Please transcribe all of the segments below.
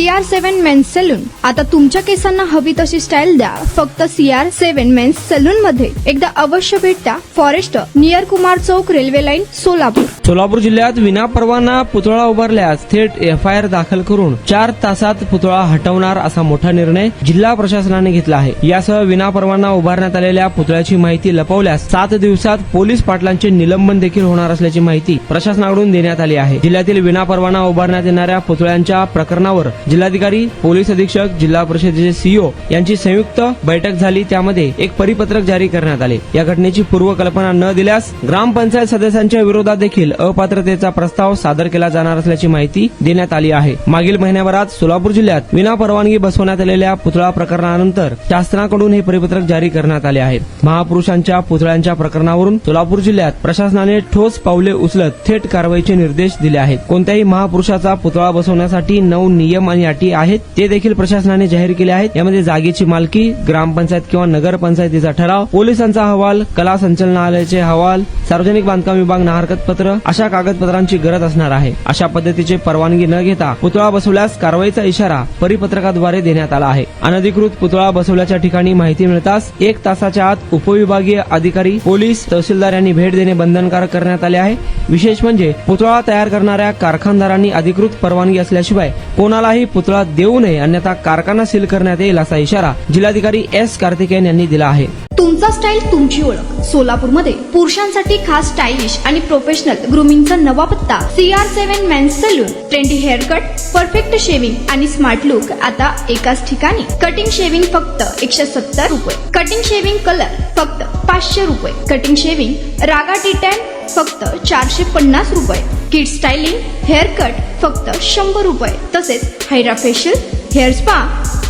CR7 men's salon. आता तुमच्या केसांना हवी तशी स्टाईल द्या फक्त CR7 मेन्स सलून मध्ये. एकदा अवश्य भेट द्या. फॉरेस्ट नियर कुमार चौक, रेल्वे लाईन, सोलापूर. सोलापूर जिल्ह्यात विनापरवाना पुतळा उभारल्यास थेट FIR दाखल करून 4 तासात पुतळा हटवणार असा मोठा निर्णय जिल्हा प्रशासनाने घेतला आहे. यासह विनापरवाना उभारण्यात आलेल्या पुतळ्याची माहिती लपवल्यास 7 दिवसात पोलीस पाटलांचे निलंबन देखील होणार असल्याची माहिती प्रशासनाकडून देण्यात आली आहे. जिल्ह्यातील विनापरवाना उभारण्यात येणाऱ्या पुतळ्यांच्या प्रकरणावर जिल्हाधिकारी, पोलीस अधीक्षक, जिल्हा परिषदेचे CEO यांची संयुक्त बैठक झाली. त्यामध्ये एक परिपत्रक जारी करण्यात आले. या घटनेची पूर्वकल्पना न दिल्यास ग्रामपंचायत सदस्यांच्या विरोधात देखील अपात्रतेचा प्रस्ताव सादर केला जाणार असल्याची माहिती देण्यात आली आहे. मागील महिन्याभरात सोलापूर जिल्ह्यात विनापरवानगी बसवण्यात आलेल्या पुतळा प्रकरणानंतर शासनाकडून हे परिपत्रक जारी करण्यात आले आहे. महापुरुषांच्या पुतळ्यांच्या प्रकरणावरून सोलापूर जिल्ह्यात प्रशासनाने ठोस पावले उचलत थेट कारवाईचे निर्देश दिले आहेत. कोणत्याही महापुरुषाचा पुतळा बसवण्यासाठी 9 नियम आणि अटी आहेत, ते देखील प्रशासनाने जाहीर केले आहेत. यामध्ये जागेची मालकी, ग्रामपंचायत किंवा नगरपंचायतीचा ठराव, पोलिसांचा अहवाल, कला संचालनालयाचे अहवाल, सार्वजनिक बांधकाम विभाग हरकत पत्र अशा कागदपत्रांची गरज असणार आहे. अशा पद्धतीचे परवानगी न घेता पुतळा बसवल्यास कारवाईचा इशारा परिपत्रकाद्वारे देण्यात आला आहे. अनधिकृत पुतळा बसवल्याच्या ठिकाणी माहिती मिळताच 1 तासाच्या आत उपविभागीय अधिकारी, पोलीस, तहसीलदार यांनी भेट देणे बंधनकारक करण्यात आले आहे. विशेष म्हणजे पुतळा तयार करणाऱ्या कारखानदारांनी अधिकृत परवानगी असल्याशिवाय कोणालाही पुतळा देऊ नये, अन्यथा कारखाना सील करण्यात येईल असा इशारा जिल्हाधिकारी S. कार्तिकेयन यांनी दिला आहे. तुमचा स्टाईल तुमची ओळख. सोलापूरमध्ये पुरुषांसाठी खास स्टायलिश आणि प्रोफेशनल ग्रूमिंगचा नवा पत्ता CR7 men's salon. Trendy hair cut, perfect shaving आणि स्मार्ट लुक आता एकाच ठिकाणी. कटिंग शेविंग फक्त 170 रुपये. कटिंग शेविंग कलर फक्त 500 रुपये. कटिंग शेविंग रागा टी10 फक्त 450 रुपये. किड स्टायलिंग, हेअर कट फक्त 100 रुपये. तसेच hydra facial, hair spa,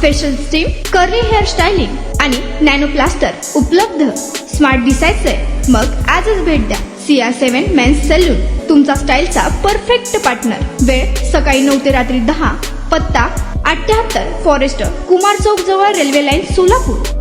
facial steam, curly hair styling आणि नॅनो प्लास्टर उपलब्ध. स्मार्ट दिसायचंय मग आजच भेट द्या CR7 मेन्स सलून, तुमचा स्टाईलचा परफेक्ट पार्टनर. वेळ सकाळी 9 ते रात्री 10. पत्ता 78 फॉरेस्ट कुमार चौक जवळ, रेल्वे लाईन, सोलापूर.